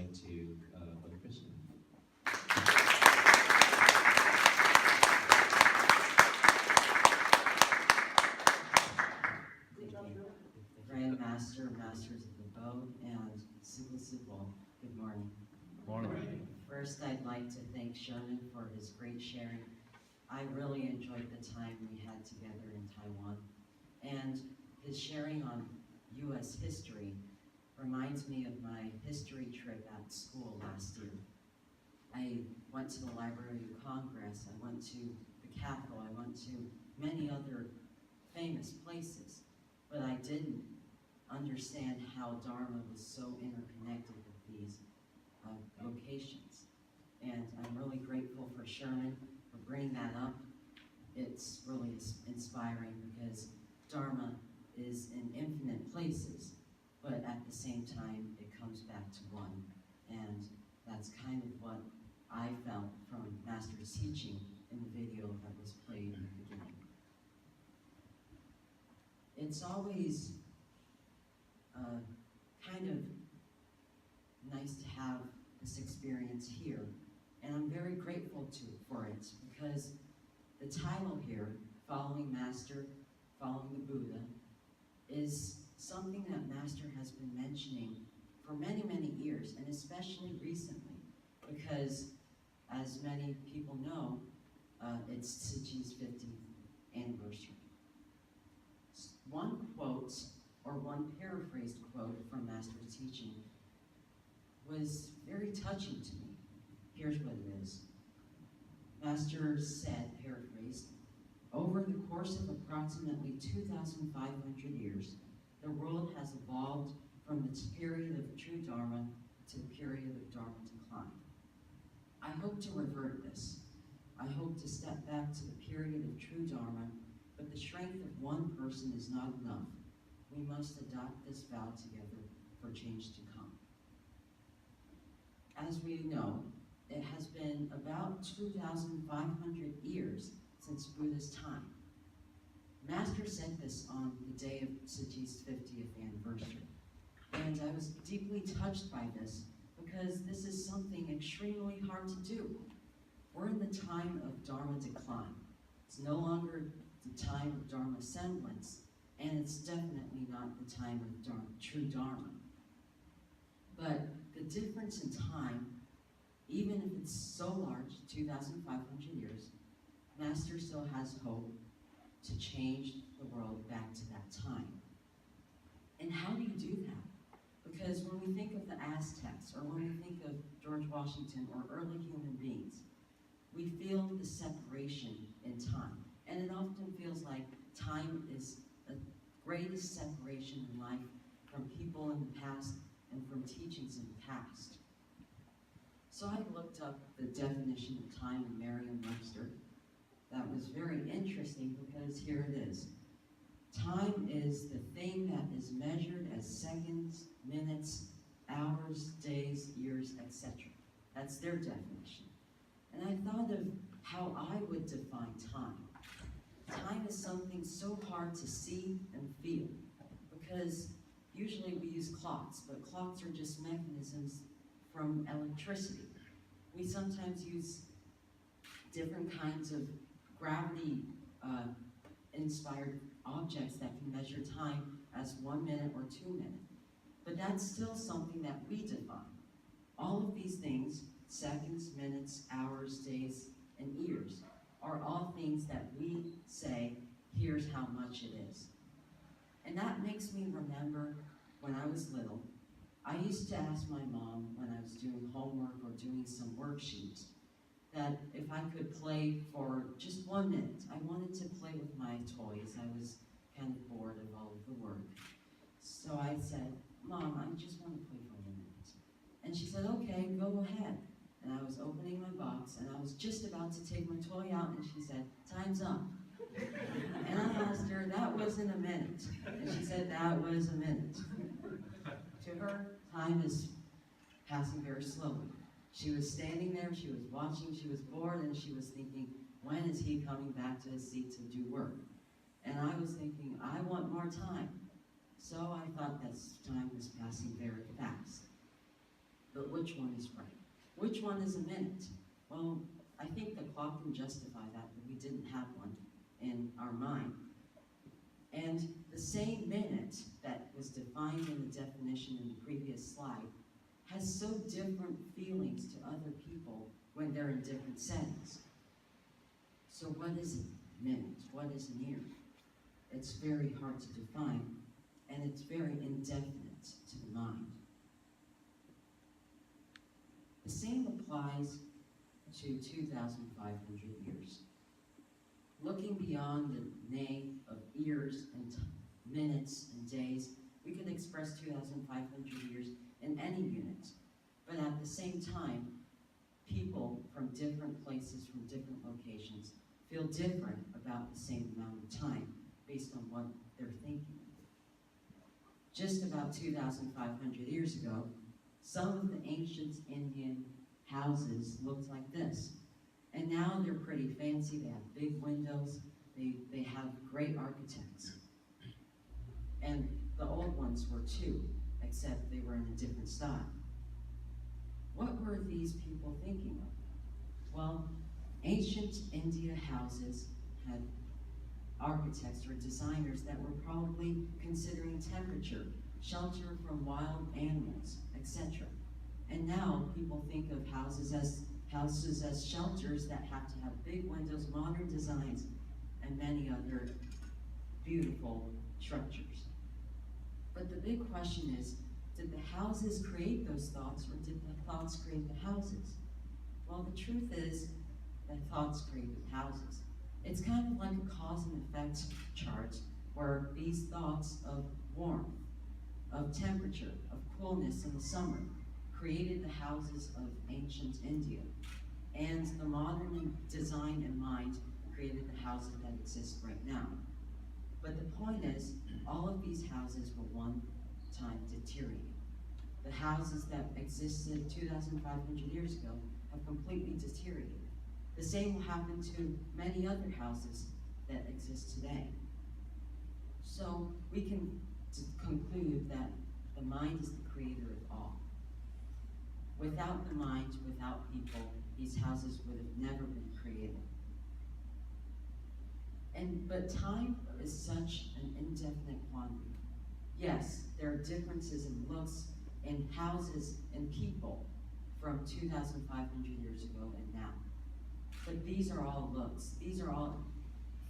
like to go to Kristen. Grand Master, Masters of the Boat, and Sigal, good morning. Morning. First, I'd like to thank Sherman for his great sharing. I really enjoyed the time we had together in Taiwan, and his sharing on U.S. history reminds me of my history trip at school last year. I went to the Library of Congress, I went to the Capitol, I went to many other famous places, but I didn't understand how Dharma was so interconnected with these locations. And I'm really grateful for Sherman for bringing that up. It's really inspiring because Dharma is in infinite places, but at the same time, it comes back to one. And that's kind of what I felt from Master's teaching in the video that was played in the beginning. It's always kind of nice to have this experience here, and I'm very grateful for it because the title here, Following Master, Following the Buddha, is something that Master has been mentioning for many, many years, and especially recently, because as many people know, it's Tzuchi's 50th anniversary. One quote, or one paraphrased quote from Master's teaching was very touching to me. Here's what it is. Master said, paraphrased, over the course of approximately 2,500 years, the world has evolved from its period of true Dharma to the period of Dharma decline. I hope to revert this. I hope to step back to the period of true Dharma, but the strength of one person is not enough. We must adopt this vow together for change to come. As we know, it has been about 2,500 years since Buddha's time. Master said this on the day of Tzuchi's 50th anniversary. And I was deeply touched by this because this is something extremely hard to do. We're in the time of Dharma decline. It's no longer the time of Dharma semblance, and it's definitely not the time of true Dharma. But the difference in time, even if it's so large, 2,500 years, Master still has hope to change the world back to that time. And how do you do that? Because when we think of the Aztecs, or when we think of George Washington, or early human beings, we feel the separation in time. And it often feels like time is the greatest separation in life from people in the past and from teachings in the past. So I looked up the definition of time in Merriam-Webster. That was very interesting because here it is. Time is the thing that is measured as seconds, minutes, hours, days, years, etc. That's their definition. And I thought of how I would define time. Time is something so hard to see and feel because usually we use clocks, but clocks are just mechanisms from electricity. We sometimes use different kinds of gravity-inspired objects that can measure time as 1 minute or 2 minutes. But that's still something that we define. All of these things, seconds, minutes, hours, days, and years, are all things that we say, here's how much it is. And that makes me remember when I was little, I used to ask my mom when I was doing homework or doing some worksheets that if I could play for just 1 minute. I wanted to play with my toys. I was kind of bored of all of the work. So I said, Mom, I just want to play for 1 minute. And she said, okay, go ahead. And I was opening my box, and I was just about to take my toy out, and she said, time's up. And I asked her, that wasn't a minute. And she said, that was a minute. To her, time is passing very slowly. She was standing there, she was watching, she was bored, and she was thinking, when is he coming back to his seat to do work? And I was thinking, I want more time. So I thought that time was passing very fast. But which one is right? Which one is a minute? Well, I think the clock can justify that, but we didn't have one in our mind. And the same minute that was defined in the definition in the previous slide has so different feelings to other people when they're in different settings. So what is a minute? What is an year? It's very hard to define, and it's very indefinite to the mind. The same applies to 2,500 years. Looking beyond the name of years and minutes and days, we could express 2,500 years in any unit. But at the same time, people from different places, from different locations, feel different about the same amount of time based on what they're thinking. Just about 2,500 years ago, some of the ancient Indian houses looked like this. And now they're pretty fancy. They have big windows. They have great architects. And the old ones were too, except they were in a different style. What were these people thinking of? Well, ancient India houses had architects or designers that were probably considering temperature, shelter from wild animals, etc. And now people think of houses as shelters that have to have big windows, modern designs, and many other beautiful structures. But the big question is, did the houses create those thoughts, or did the thoughts create the houses? Well, the truth is that thoughts create the houses. It's kind of like a cause and effect chart where these thoughts of warmth, of temperature, of coolness in the summer created the houses of ancient India. And the modern design and mind created the houses that exist right now. But the point is, all of these houses were one time deteriorating. The houses that existed 2,500 years ago have completely deteriorated. The same will happen to many other houses that exist today. So we can conclude that the mind is the creator of all. Without the mind, without people, these houses would have never been created. But time is such an indefinite quantity. Yes, there are differences in looks, in houses, and people from 2,500 years ago and now. But these are all looks. These are all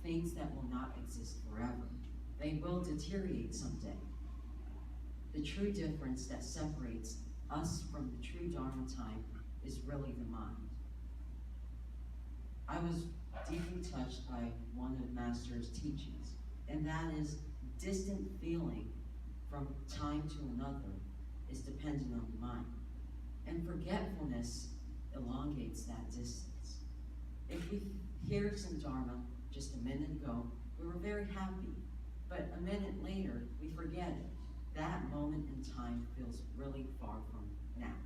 things that will not exist forever. They will deteriorate someday. The true difference that separates us from the true Dharma time is really the mind. I was deeply touched by one of Master's teachings, and that is distant feeling from time to another is dependent on the mind. And forgetfulness elongates that distance. If we hear some Dharma just a minute ago, we were very happy, but a minute later, we forget it. That moment in time feels really far from now.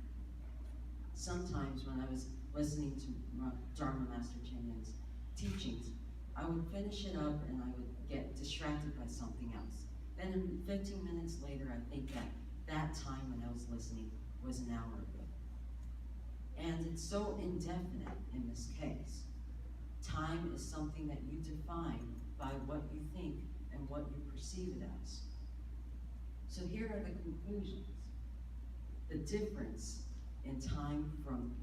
Sometimes when I was listening to Dharma Master Chen Yin's teachings, I would finish it up and I would get distracted by something else. Then 15 minutes later, I think that time when I was listening was an hour ago. And it's so indefinite in this case. Time is something that you define by what you think and what you perceive it as. So here are the conclusions. The difference in time from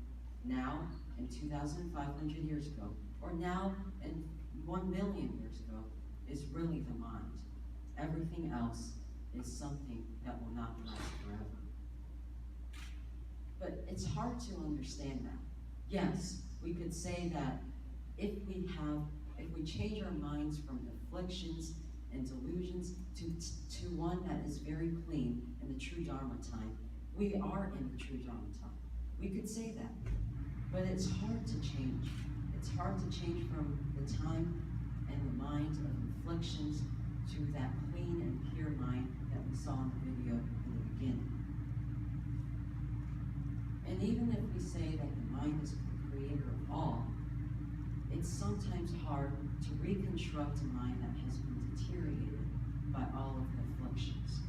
now and 2,500 years ago, or now and 1 million years ago, is really the mind. Everything else is something that will not last forever. But it's hard to understand that. Yes, we could say that if we change our minds from afflictions and delusions to one that is very clean in the true Dharma time, we are in the true Dharma time. We could say that, but it's hard to change. It's hard to change from the time and the mind of afflictions to that clean and pure mind that we saw in the video in the beginning. And even if we say that the mind is the creator of all, it's sometimes hard to reconstruct a mind that has been deteriorated by all of the afflictions.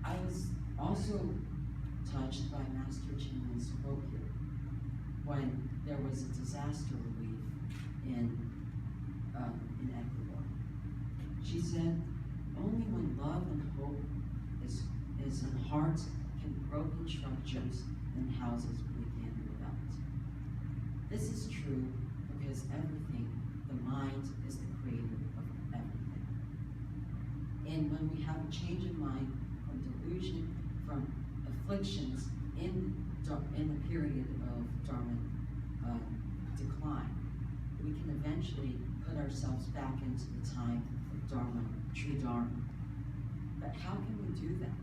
I was also touched by Master Chin's quote here when there was a disaster relief in Ecuador. She said, only when love and hope is in hearts can broken structures and houses begin to rebuild. This is true because everything, the mind, is the creator of everything. And when we have a change of mind from delusion, from afflictions in the period of Dharma decline, we can eventually put ourselves back into the time of Dharma, true Dharma. But how can we do that?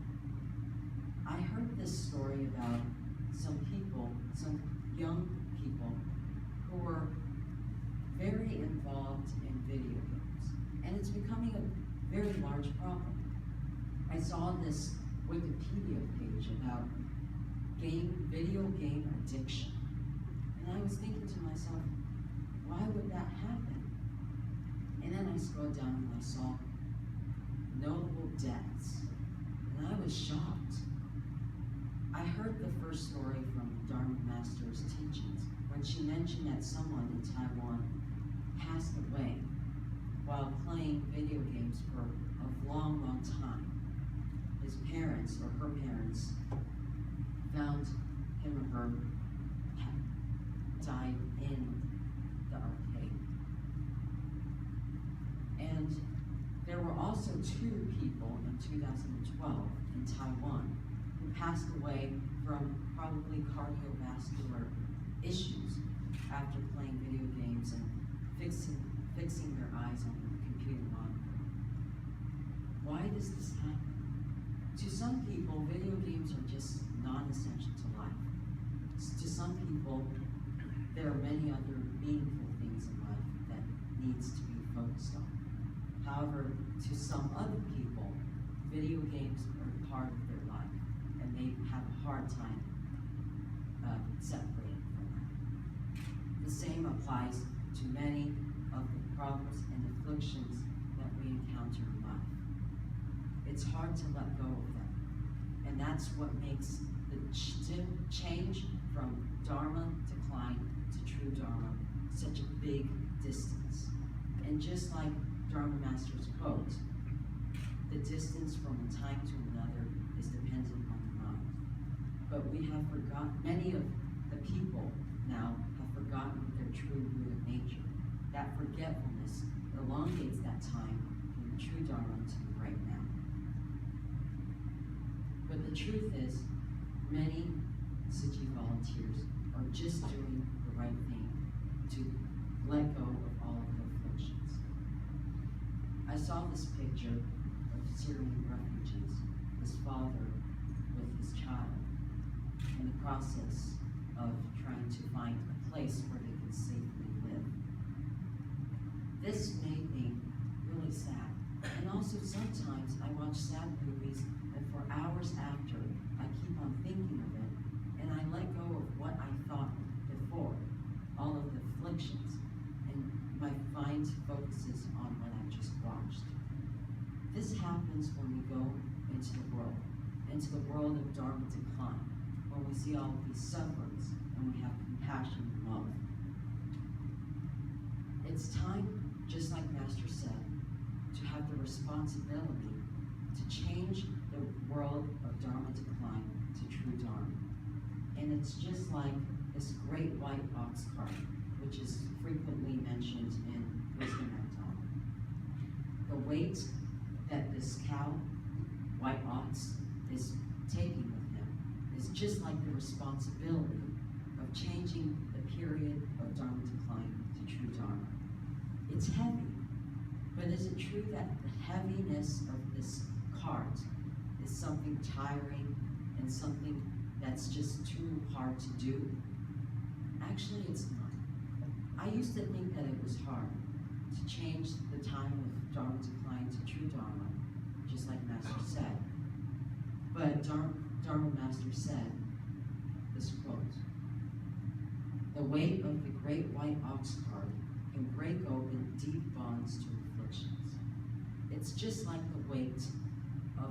I heard this story about some people, some young people, who were very involved in video games. And it's becoming a very large problem. I saw this Wikipedia page about video game addiction. And I was thinking to myself, why would that happen? And then I scrolled down and I saw notable deaths. And I was shocked. I heard the first story from Dharma Master's teachings when she mentioned that someone in Taiwan passed away while playing video games for a long, long time. His parents, or her parents, found him or her died in the arcade. And there were also 2 people in 2012 in Taiwan who passed away from probably cardiovascular issues after playing video games and fixing their eyes on the computer monitor. Why does this happen? To some people, video games are just non-essential to life. To some people, there are many other meaningful things in life that needs to be focused on. However, to some other people, video games are part of their life, and they have a hard time separating from that. The same applies to many of the problems and afflictions that we encounter in life. It's hard to let go of them, and that's what makes the change from Dharma decline to true Dharma such a big distance. And just like Dharma Master's quote, the distance from one time to another is dependent on the mind. But we have forgotten, many of the people now have forgotten their true Buddha nature. That forgetfulness elongates that time from the true Dharma to the right now. But the truth is, many Siji volunteers are just doing the right thing to let go of all of the afflictions. I saw this picture of Syrian refugees, his father with his child, in the process of trying to find a place where they can safely live. This made me really sad. And also sometimes I watch sad movies, and for hours after, I keep on thinking of it, and I let go of what I thought before, all of the afflictions, and my mind focuses on what I just watched. This happens when we go into the world of Dharma decline, when we see all of these sufferings, and we have compassion and love. It's time, just like Master said, to have the responsibility to change the world of Dharma decline to true Dharma. And it's just like this great white ox cart, which is frequently mentioned in Wisdom at Dawn. The weight that this cow, white ox, is taking with him is just like the responsibility of changing the period of Dharma decline to true Dharma. It's heavy, but is it true that the heaviness of this cart is something tiring and something that's just too hard to do? Actually, it's not. I used to think that it was hard to change the time of Dharma decline to true Dharma, just like Master said. But Dharma Master said this quote, "The weight of the great white ox cart can break open deep bonds to afflictions." It's just like the weight of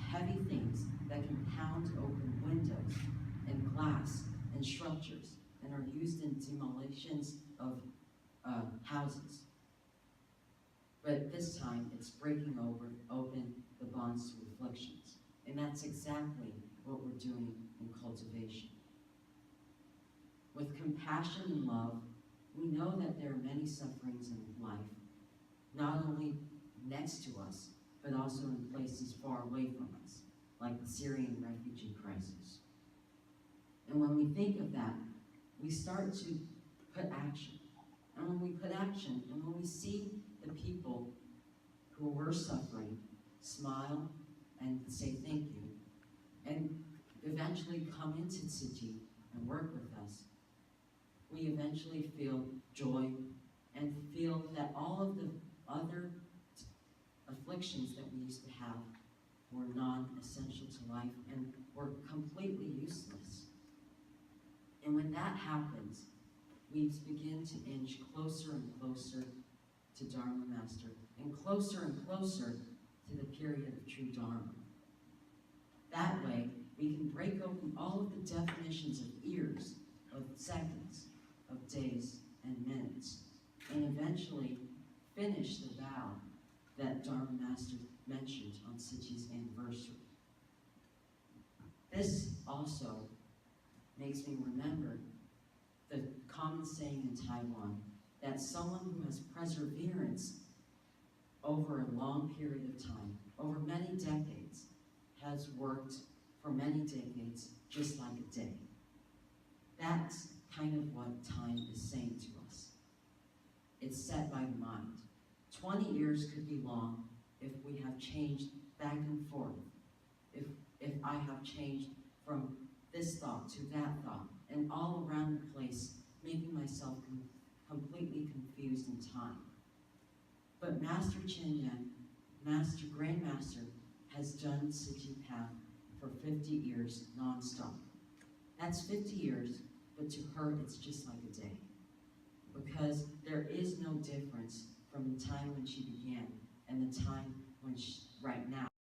heavy things that can pound open windows and glass and structures and are used in demolitions of houses. But this time, it's breaking open the bonds to afflictions. And that's exactly what we're doing in cultivation. With compassion and love, we know that there are many sufferings in life, not only next to us, but also in places far away from us, like the Syrian refugee crisis. And when we think of that, we start to put action. And when we put action, and when we see the people who were suffering smile and say thank you, and eventually come into Tzuchi and work with us, we eventually feel joy and feel that all of the other afflictions that we used to have were non-essential to life and were completely useless. And when that happens, we begin to inch closer and closer to Dharma Master and closer to the period of true Dharma. That way, we can break open all of the definitions of years, of seconds, of days, and minutes, and eventually finish the vow that Dharma Master mentioned on Tzuchi's anniversary. This also makes me remember the common saying in Taiwan that someone who has perseverance over a long period of time, over many decades, has worked for many decades just like a day. That's kind of what time is saying to us. It's set by the mind. 20 years could be long if we have changed back and forth. If I have changed from this thought to that thought, and all around the place, making myself completely confused in time. But Master Chen Yan, Grandmaster, has done Tzuchi Path for 50 years nonstop. That's 50 years, but to her it's just like a day. Because there is no difference from the time when she began and the time when right now.